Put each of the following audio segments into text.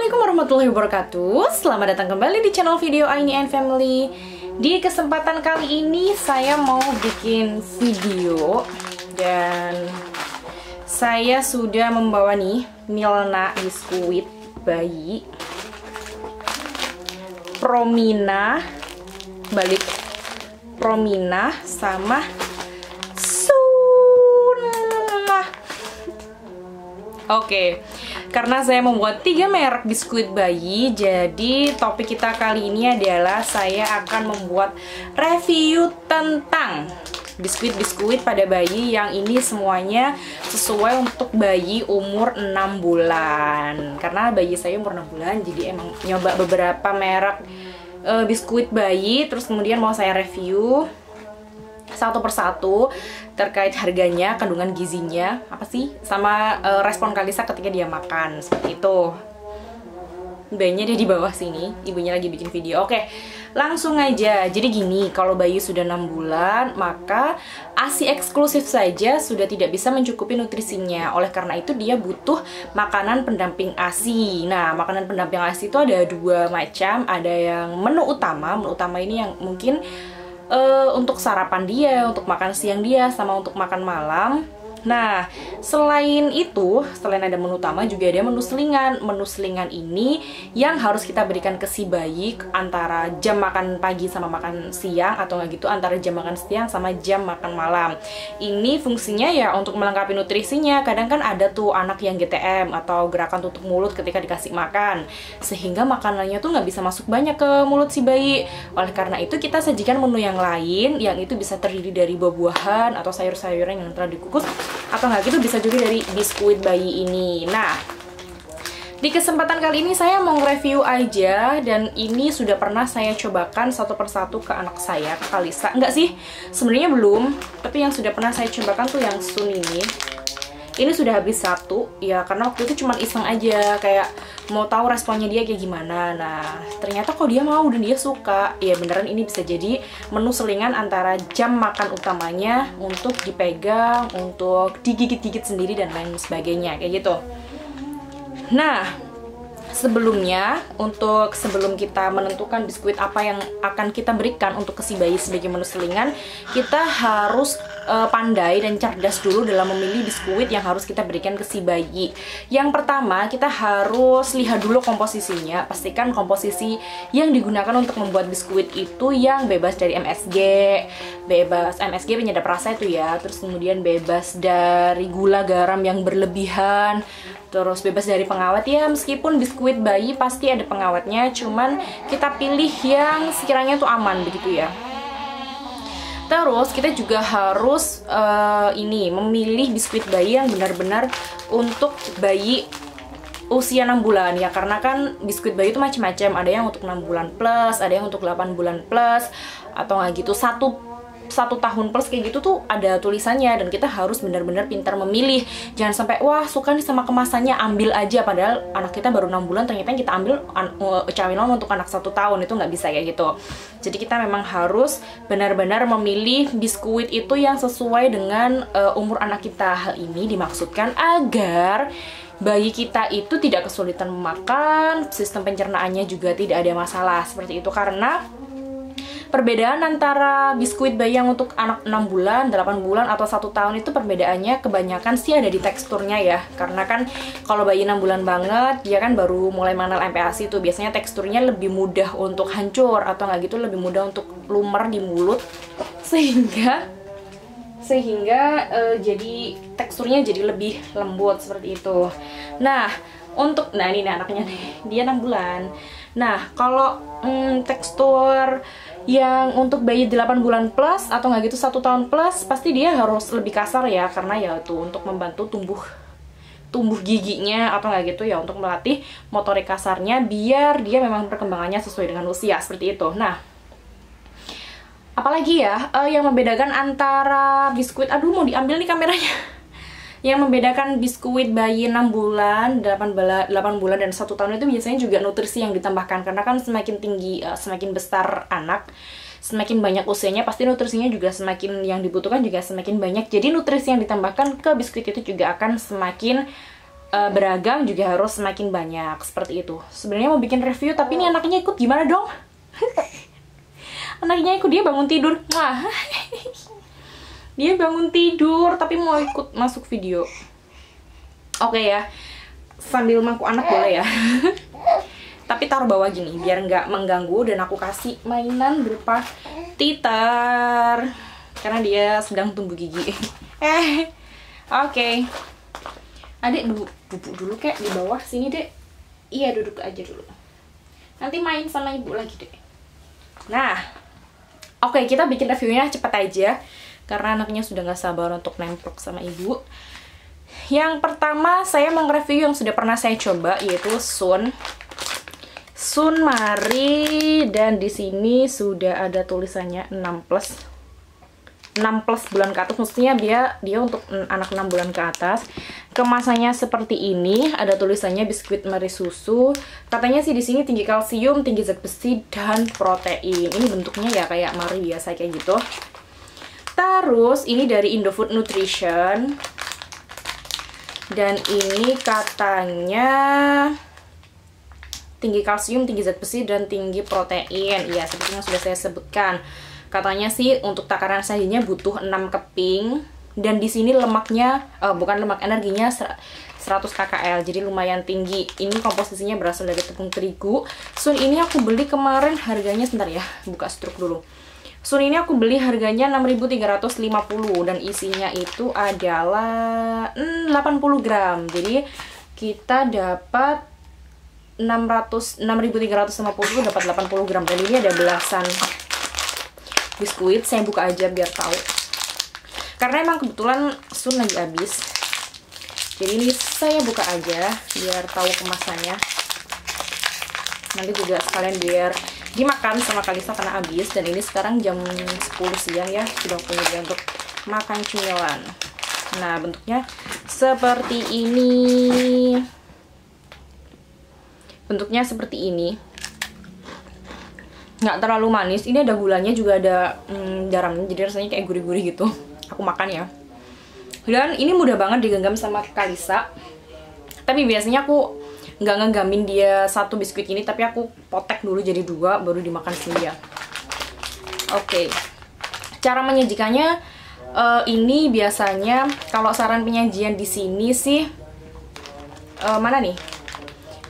Assalamualaikum warahmatullahi wabarakatuh. Selamat datang kembali di channel video Aini and Family. Di kesempatan kali ini saya mau bikin video dan saya sudah membawa nih Milna biskuit bayi Promina, balik Promina sama Sunah. Oke, karena saya membuat 3 merek biskuit bayi, jadi topik kita kali ini adalah saya akan membuat review tentang biskuit-biskuit pada bayi yang ini semuanya sesuai untuk bayi umur 6 bulan. Karena bayi saya umur 6 bulan, jadi emang nyoba beberapa merek biskuit bayi, terus kemudian mau saya review satu persatu terkait harganya, kandungan gizinya, apa sih, sama respon Kalisa ketika dia makan, seperti itu. Bayinya dia di bawah sini, ibunya lagi bikin video. Oke, langsung aja. Jadi gini, kalau bayi sudah 6 bulan, maka ASI eksklusif saja sudah tidak bisa mencukupi nutrisinya. Oleh karena itu dia butuh makanan pendamping ASI. Nah, makanan pendamping ASI itu ada 2 macam. Ada yang menu utama ini yang mungkin untuk sarapan dia, untuk makan siang dia, sama untuk makan malam. Nah, selain itu, selain ada menu utama, juga ada menu selingan. Menu selingan ini yang harus kita berikan ke si bayi antara jam makan pagi sama makan siang, atau nggak gitu antara jam makan siang sama jam makan malam. Ini fungsinya ya untuk melengkapi nutrisinya. Kadang kan ada tuh anak yang GTM atau gerakan tutup mulut ketika dikasih makan, sehingga makanannya tuh nggak bisa masuk banyak ke mulut si bayi. Oleh karena itu kita sajikan menu yang lain, yang itu bisa terdiri dari buah-buahan atau sayur-sayuran yang telah dikukus, atau nggak gitu bisa juga dari biskuit bayi ini. Nah, di kesempatan kali ini saya mau review aja, dan ini sudah pernah saya cobakan satu persatu ke anak saya, ke Kalisa. Enggak sih, sebenarnya belum, tapi yang sudah pernah saya cobakan tuh yang Sun ini. Ini sudah habis satu, ya karena waktu itu cuma iseng aja, kayak mau tahu responnya dia kayak gimana. Nah, ternyata kok dia mau dan dia suka. Ya beneran ini bisa jadi menu selingan antara jam makan utamanya, untuk dipegang, untuk digigit-gigit sendiri, dan lain sebagainya, kayak gitu. Nah, sebelumnya, sebelum kita menentukan biskuit apa yang akan kita berikan untuk ke si bayi sebagai menu selingan, kita harus pandai dan cerdas dulu dalam memilih biskuit yang harus kita berikan ke si bayi. Yang pertama, kita harus lihat dulu komposisinya. Pastikan komposisi yang digunakan untuk membuat biskuit itu yang bebas dari MSG, bebas MSG penyedap rasa itu ya, terus kemudian bebas dari gula garam yang berlebihan, terus bebas dari pengawet ya. Meskipun biskuit bayi pasti ada pengawetnya, cuman kita pilih yang sekiranya tuh aman begitu ya. Terus kita juga harus memilih biskuit bayi yang benar-benar untuk bayi usia 6 bulan ya, karena kan biskuit bayi itu macam-macam. Ada yang untuk 6 bulan plus, ada yang untuk 8 bulan plus, atau nggak gitu satu tahun plus, kayak gitu tuh ada tulisannya, dan kita harus benar-benar pintar memilih. Jangan sampai wah suka nih sama kemasannya, ambil aja, padahal anak kita baru 6 bulan, ternyata kita ambil camilan untuk anak 1 tahun. Itu nggak bisa kayak gitu. Jadi kita memang harus benar-benar memilih biskuit itu yang sesuai dengan umur anak kita. Hal ini dimaksudkan agar bayi kita itu tidak kesulitan memakan, sistem pencernaannya juga tidak ada masalah seperti itu. Karena perbedaan antara biskuit bayi yang untuk anak 6 bulan, 8 bulan, atau 1 tahun itu perbedaannya kebanyakan sih ada di teksturnya ya. Karena kan kalau bayi 6 bulan banget, dia kan baru mulai mengenal MPASI tuh, biasanya teksturnya lebih mudah untuk hancur, atau nggak gitu lebih mudah untuk lumer di mulut, sehingga jadi teksturnya jadi lebih lembut seperti itu. Nah, ini nih anaknya nih, dia 6 bulan. Nah, kalau tekstur yang untuk bayi 8 bulan plus atau nggak gitu 1 tahun plus, pasti dia harus lebih kasar ya, karena ya tuh untuk membantu tumbuh giginya, atau nggak gitu ya untuk melatih motorik kasarnya, biar dia memang perkembangannya sesuai dengan usia seperti itu. Nah, apalagi ya yang membedakan antara biskuit, aduh mau diambil nih kameranya. Yang membedakan biskuit bayi 6 bulan, 8 bulan, dan 1 tahun itu biasanya juga nutrisi yang ditambahkan. Karena kan semakin tinggi, semakin besar anak, semakin banyak usianya, pasti nutrisinya juga semakin, yang dibutuhkan juga semakin banyak. Jadi nutrisi yang ditambahkan ke biskuit itu juga akan semakin beragam juga harus semakin banyak, seperti itu. Sebenarnya mau bikin review tapi ini anaknya ikut gimana dong? Anaknya ikut, dia bangun tidur. Wah. Dia bangun tidur tapi mau ikut masuk video. Oke ya, sambil mangku anak boleh ya. Tapi taruh bawah gini biar nggak mengganggu, dan aku kasih mainan berupa titer karena dia sedang tumbuh gigi. Oke. Adik duduk dulu kek di bawah sini, Dek. Iya, duduk aja dulu. Nanti main sama ibu lagi, Dek. Nah, oke, kita bikin reviewnya cepet aja karena anaknya sudah nggak sabar untuk nemplok sama ibu. Yang pertama saya mau nge-review yang sudah pernah saya coba, yaitu Sun Mari, dan di sini sudah ada tulisannya 6+ bulan ke atas, maksudnya dia untuk anak 6 bulan ke atas. Kemasannya seperti ini, ada tulisannya biskuit mari susu. Katanya sih di sini tinggi kalsium, tinggi zat besi dan protein. Ini bentuknya ya kayak mari biasa kayak gitu. Terus ini dari Indofood Nutrition. Dan ini katanya tinggi kalsium, tinggi zat besi, dan tinggi protein. Ya, seperti yang sudah saya sebutkan. Katanya sih untuk takaran sajinya butuh 6 keping. Dan di sini lemaknya, bukan lemak, energinya 100 kcal. Jadi lumayan tinggi. Ini komposisinya berasal dari tepung terigu. Sun ini aku beli kemarin harganya, sebentar ya, buka struk dulu. Sun ini aku beli harganya 6.350 dan isinya itu adalah 80 gram. Jadi kita dapat 6.350 dapat 80 gram. Dan ini ada belasan biskuit. Saya buka aja biar tahu. Karena emang kebetulan Sun lagi habis. Jadi ini saya buka aja biar tahu kemasannya. Nanti juga sekalian biar dimakan sama Kalisa karena habis. Dan ini sekarang jam 10 siang ya, sudah punya dia untuk makan cemilan. Nah, bentuknya seperti ini. Bentuknya seperti ini. Nggak terlalu manis. Ini ada gulanya, juga ada garamnya, jadi rasanya kayak gurih-gurih gitu. Aku makan ya. Dan ini mudah banget digenggam sama Kalisa. Tapi biasanya aku nggak ngeganggamin dia satu biskuit ini, tapi aku potek dulu jadi 2 baru dimakan sendirian. Oke. Cara menyajikannya ini biasanya kalau saran penyajian di sini sih mana nih?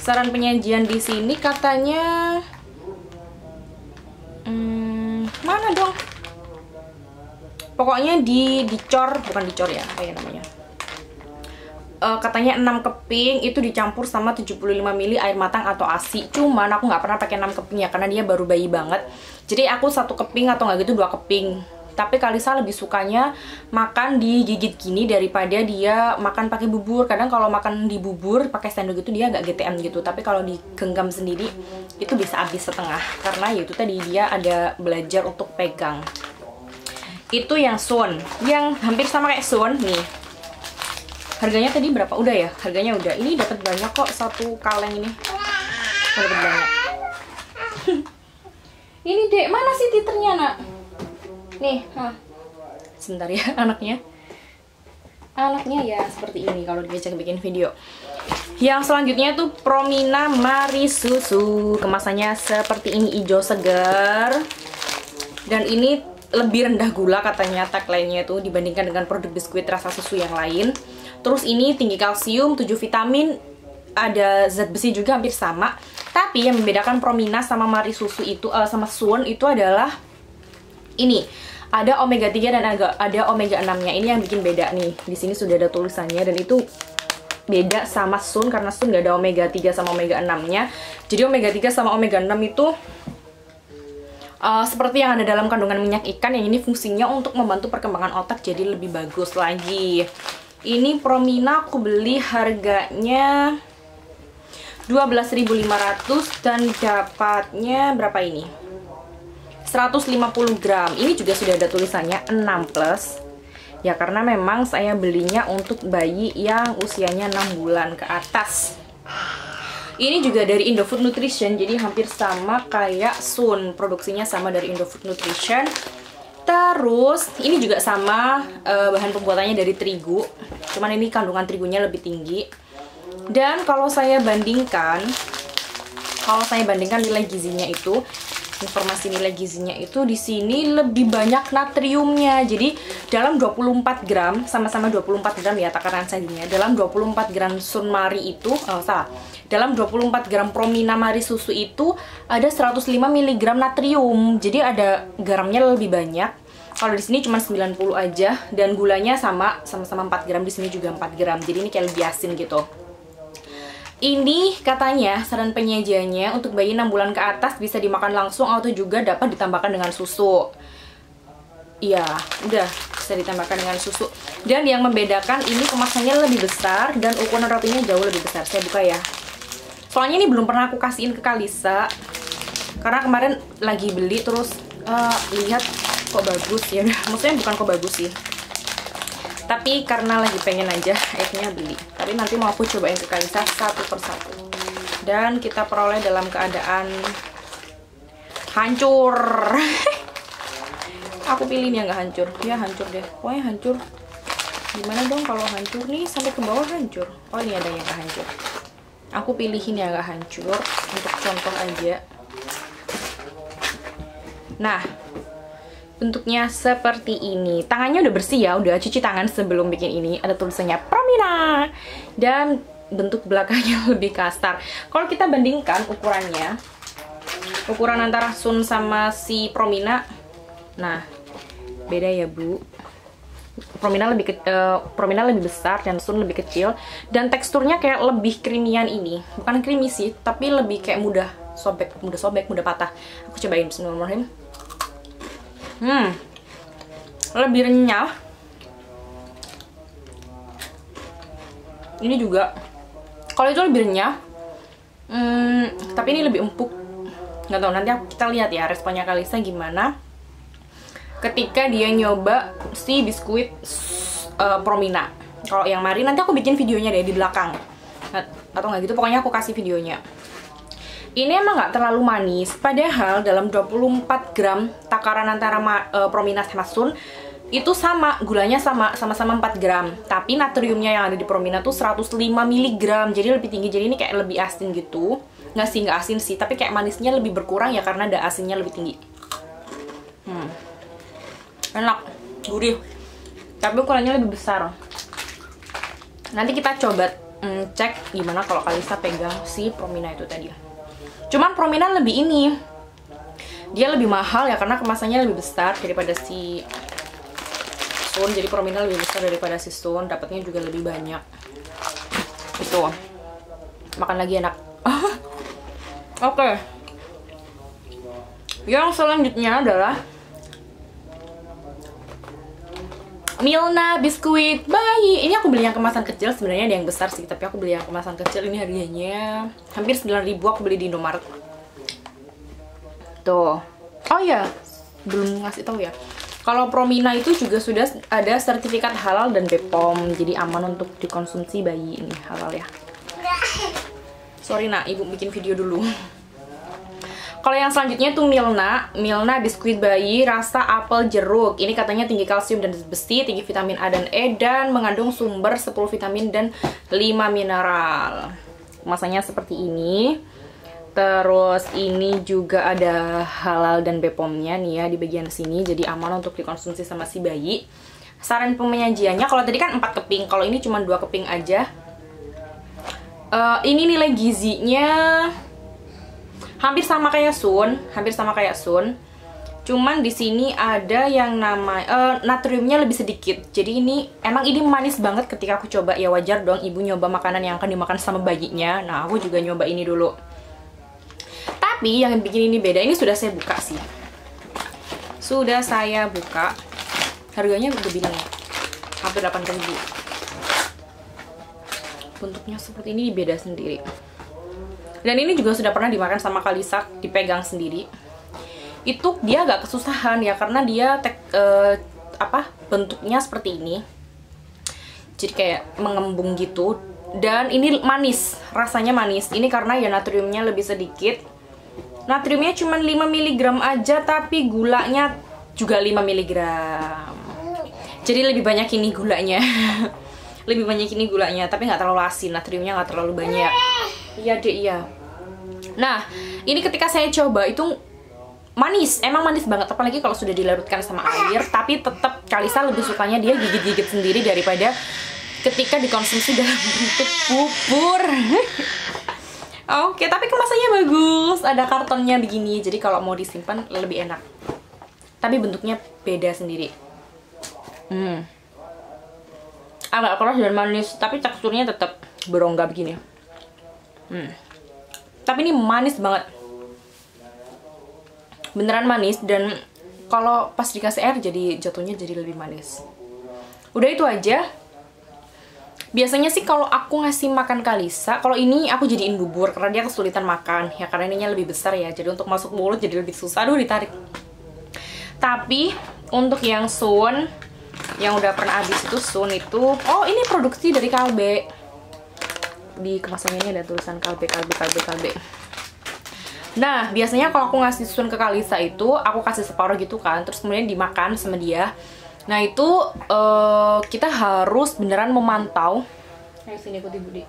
Saran penyajian di sini katanya mana dong? Pokoknya dicor, bukan dicor ya, kayak namanya. Katanya 6 keping itu dicampur sama 75 ml air matang atau ASI. Cuman aku nggak pernah pakai 6 keping ya, karena dia baru bayi banget. Jadi aku 1 keping atau nggak gitu 2 keping. Tapi Kalisa lebih sukanya makan digigit gini daripada dia makan pakai bubur. Kadang kalau makan di bubur pakai sendok gitu dia agak GTM gitu. Tapi kalau digenggam sendiri itu bisa habis setengah. Karena ya itu tadi dia ada belajar untuk pegang. Itu yang Sun, yang hampir sama kayak Sun nih. Harganya tadi berapa? Udah ya, harganya udah. Ini dapat banyak kok, 1 kaleng ini. Dapat banyak. Ini Dek, mana sih titernya, Nak? Nih, sebentar ya anaknya. Anaknya ya seperti ini kalau diajak bikin video. Yang selanjutnya tuh Promina Mari Susu. Kemasannya seperti ini, hijau segar. Dan ini lebih rendah gula katanya tagline-nya tuh dibandingkan dengan produk biskuit rasa susu yang lain. Terus ini tinggi kalsium, 7 vitamin, ada zat besi juga hampir sama. Tapi yang membedakan Promina sama Mari Susu itu sama Sun itu adalah ini. Ada omega 3 dan ada omega 6-nya. Ini yang bikin beda nih. Di sini sudah ada tulisannya dan itu beda sama Sun karena Sun nggak ada omega 3 sama omega 6-nya. Jadi omega 3 sama omega 6 itu seperti yang ada dalam kandungan minyak ikan, yang ini fungsinya untuk membantu perkembangan otak jadi lebih bagus lagi. Ini Promina aku beli harganya 12.500 dan dapatnya berapa ini? 150 gram. Ini juga sudah ada tulisannya 6+. Ya karena memang saya belinya untuk bayi yang usianya 6 bulan ke atas. Ini juga dari Indofood Nutrition, jadi hampir sama kayak Sun. Produksinya sama dari Indofood Nutrition. Terus ini juga sama, bahan pembuatannya dari terigu. Cuman ini kandungan terigunya lebih tinggi. Dan kalau saya bandingkan nilai gizinya itu, informasi nilai gizinya itu di sini lebih banyak natriumnya. Jadi dalam 24 gram, sama-sama 24 gram ya takaran sajinya. Dalam 24 gram sunmari itu, dalam 24 gram Promina Mari susu itu ada 105 mg natrium. Jadi ada garamnya lebih banyak. Kalau di sini cuma 90 aja, dan gulanya sama-sama 4 gram, di sini juga 4 gram. Jadi ini kayak lebih asin gitu. Ini katanya saran penyajiannya untuk bayi 6 bulan ke atas bisa dimakan langsung atau juga dapat ditambahkan dengan susu. Iya, udah bisa ditambahkan dengan susu. Dan yang membedakan ini kemasannya lebih besar dan ukuran rotinya jauh lebih besar. Saya buka ya. Soalnya ini belum pernah aku kasihin ke Kalisa. Karena kemarin lagi beli terus lihat kok bagus ya. Maksudnya bukan kok bagus sih. Tapi karena lagi pengen aja, akhirnya beli. Tapi nanti mau aku cobain ke Kalisa satu persatu. Dan kita peroleh dalam keadaan hancur. Aku pilih ini yang nggak hancur. Ya hancur deh. Pokoknya hancur. Gimana dong kalau hancur nih, sampai ke bawah hancur. Oh ini ada yang nggak hancur. Aku pilihin yang nggak hancur untuk contoh aja. Nah, bentuknya seperti ini. Tangannya udah bersih ya, udah cuci tangan sebelum bikin ini. Ada tulisannya Promina. Dan bentuk belakangnya lebih kasar. Kalau kita bandingkan ukurannya, ukuran antara Sun sama si Promina, nah beda ya Bu. Promina lebih besar dan Sun lebih kecil. Dan teksturnya kayak lebih creamyan ini. Bukan creamy sih, tapi lebih kayak mudah sobek, mudah patah. Aku cobain, bismillahirrahmanirrahim. Lebih renyah. Ini juga, kalau itu lebih renyah, tapi ini lebih empuk. Nggak tahu, nanti kita lihat ya responnya Kalisa gimana ketika dia nyoba si biskuit Promina. Kalau yang Mari nanti aku bikin videonya deh di belakang, atau nggak gitu, pokoknya aku kasih videonya. Ini emang nggak terlalu manis, padahal dalam 24 gram takaran antara Promina sama Sun itu sama, gulanya sama-sama 4 gram. Tapi natriumnya yang ada di Promina tuh 105 mg, jadi lebih tinggi. Jadi ini kayak lebih asin gitu. Nggak asin sih, tapi kayak manisnya lebih berkurang ya karena ada asinnya lebih tinggi. Enak, gurih, tapi ukurannya lebih besar. Nanti kita coba cek gimana kalau Kalisa pegang si Promina itu tadi. Cuman Promina lebih ini, dia lebih mahal ya karena kemasannya lebih besar daripada si Sun. Jadi Promina lebih besar daripada si Sun, dapatnya juga lebih banyak. Itu makan lagi enak. Oke. Yang selanjutnya adalah Milna biskuit bayi. Ini aku beli yang kemasan kecil, sebenarnya ada yang besar sih, tapi aku beli yang kemasan kecil. Ini harganya hampir 9.000, aku beli di Indomaret. Tuh. Oh ya, belum ngasih tahu ya. Kalau Promina itu juga sudah ada sertifikat halal dan BPOM, jadi aman untuk dikonsumsi bayi. Ini halal ya. Sorry nak, ibu bikin video dulu. Kalau yang selanjutnya tuh Milna biskuit bayi rasa apel jeruk. Ini katanya tinggi kalsium dan besi, tinggi vitamin A dan E, dan mengandung sumber 10 vitamin dan 5 mineral. Kemasannya seperti ini. Terus ini juga ada halal dan BPOM-nya nih ya di bagian sini, jadi aman untuk dikonsumsi sama si bayi. Saran penyajiannya, kalau tadi kan 4 keping, kalau ini cuma 2 keping aja. Ini nilai gizinya hampir sama kayak Sun, cuman di sini ada yang namanya natriumnya lebih sedikit. Jadi ini emang ini manis banget ketika aku coba, ya wajar dong ibu nyoba makanan yang akan dimakan sama bayinya. Nah aku juga nyoba ini dulu. Tapi yang bikin ini beda, ini sudah saya buka sih. Sudah saya buka. Harganya udah bilang ya, hampir 8.000. Bentuknya seperti ini, beda sendiri. Dan ini juga sudah pernah dimakan sama Kalisa, dipegang sendiri. Itu dia agak kesusahan ya, karena dia bentuknya seperti ini. Jadi kayak mengembung gitu. Dan ini manis, rasanya manis. Ini karena ya natriumnya lebih sedikit. Natriumnya cuma 5 mg aja, tapi gulanya juga 5 mg. Jadi lebih banyak ini gulanya. lebih banyak ini gulanya, tapi nggak terlalu asin, natriumnya nggak terlalu banyak. Iya deh, iya. Nah, ini ketika saya coba itu manis, emang manis banget, apalagi kalau sudah dilarutkan sama air. Tapi tetap Kalisa lebih sukanya dia gigit-gigit sendiri daripada ketika dikonsumsi dalam bentuk bubur. Oke, tapi kemasannya bagus, ada kartonnya begini, jadi kalau mau disimpan lebih enak. Tapi bentuknya beda sendiri. Agak keras dan manis, tapi teksturnya tetap berongga begini. Tapi ini manis banget, beneran manis. Dan kalau pas dikasih air jadi jatuhnya jadi lebih manis. Udah itu aja. Biasanya sih kalau aku ngasih makan Kalisa, kalau ini aku jadiin bubur karena dia kesulitan makan ya, karena ininya lebih besar ya, jadi untuk masuk mulut jadi lebih susah. Aduh, ditarik. Tapi untuk yang Sun, yang udah pernah habis itu Sun itu, oh ini produksi dari Kalbe. Di kemasannya ini ada tulisan Kalbe. Nah, biasanya kalau aku ngasih Sun ke Kalisa itu, aku kasih separuh gitu kan, terus kemudian dimakan sama dia. Nah, itu kita harus beneran memantau. Ayo sini ikuti Budi.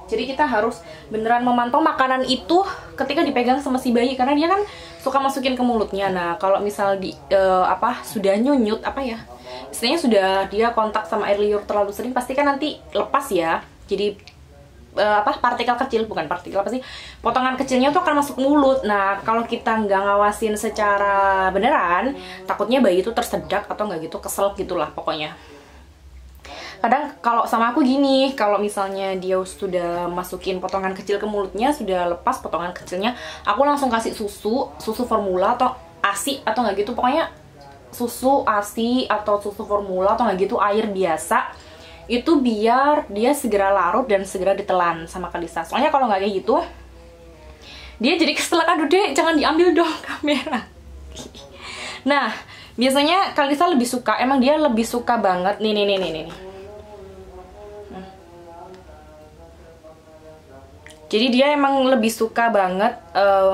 Jadi kita harus beneran memantau makanan itu ketika dipegang sama si bayi, karena dia kan suka masukin ke mulutnya. Nah, kalau misal sudah nyunyut istilahnya sudah dia kontak sama air liur terlalu sering, pasti kan nanti lepas ya. Jadi partikel kecil, bukan partikel potongan kecilnya tuh akan masuk mulut. Nah, kalau kita nggak ngawasin secara beneran, takutnya bayi itu tersedak atau nggak gitu, kesel gitulah pokoknya. Kadang kalau sama aku gini, kalau misalnya dia sudah masukin potongan kecil ke mulutnya, sudah lepas potongan kecilnya, aku langsung kasih susu formula atau ASI atau nggak gitu, pokoknya susu ASI atau susu formula atau nggak gitu air biasa, itu biar dia segera larut dan segera ditelan sama Kalisa. Soalnya kalau nggak kayak gitu, dia jadi kesel. Aduh deh, jangan diambil dong kamera. Nah, biasanya Kalisa lebih suka, emang dia lebih suka banget nih. Jadi dia emang lebih suka banget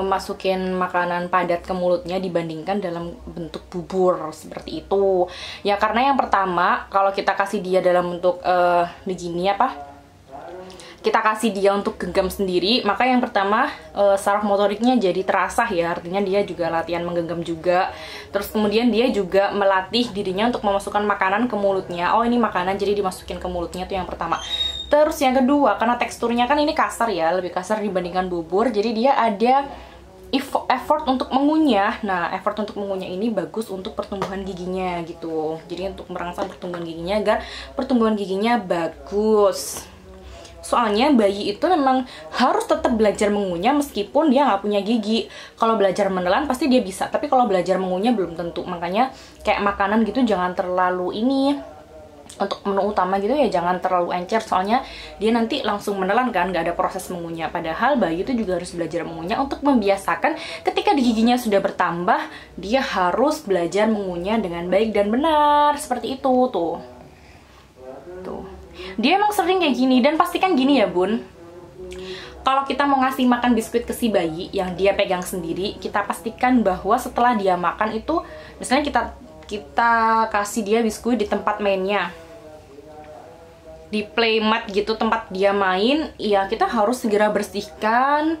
masukin makanan padat ke mulutnya dibandingkan dalam bentuk bubur seperti itu. Ya karena yang pertama, kalau kita kasih dia dalam bentuk begini kita kasih dia untuk genggam sendiri, maka yang pertama saraf motoriknya jadi terasah ya, artinya dia juga latihan menggenggam juga. Terus kemudian dia juga melatih dirinya untuk memasukkan makanan ke mulutnya. Oh, ini makanan, jadi dimasukin ke mulutnya, itu yang pertama. Terus yang kedua, karena teksturnya kan ini kasar ya, lebih kasar dibandingkan bubur, jadi dia ada effort untuk mengunyah. Nah, effort untuk mengunyah ini bagus untuk pertumbuhan giginya gitu. Jadi untuk merangsang pertumbuhan giginya agar pertumbuhan giginya bagus. Soalnya bayi itu memang harus tetap belajar mengunyah meskipun dia nggak punya gigi. Kalau belajar menelan pasti dia bisa, tapi kalau belajar mengunyah belum tentu. Makanya kayak makanan gitu jangan terlalu untuk menu utama gitu ya, jangan terlalu encer, soalnya dia nanti langsung menelan kan, nggak ada proses mengunyah. Padahal bayi itu juga harus belajar mengunyah untuk membiasakan ketika di giginya sudah bertambah, dia harus belajar mengunyah dengan baik dan benar. Seperti itu tuh. Dia emang sering kayak gini, dan pastikan gini ya Bun, kalau kita mau ngasih makan biskuit ke si bayi yang dia pegang sendiri, kita pastikan bahwa setelah dia makan itu, misalnya kita kasih dia biskuit di tempat mainnya, di playmat gitu, tempat dia main, ya kita harus segera bersihkan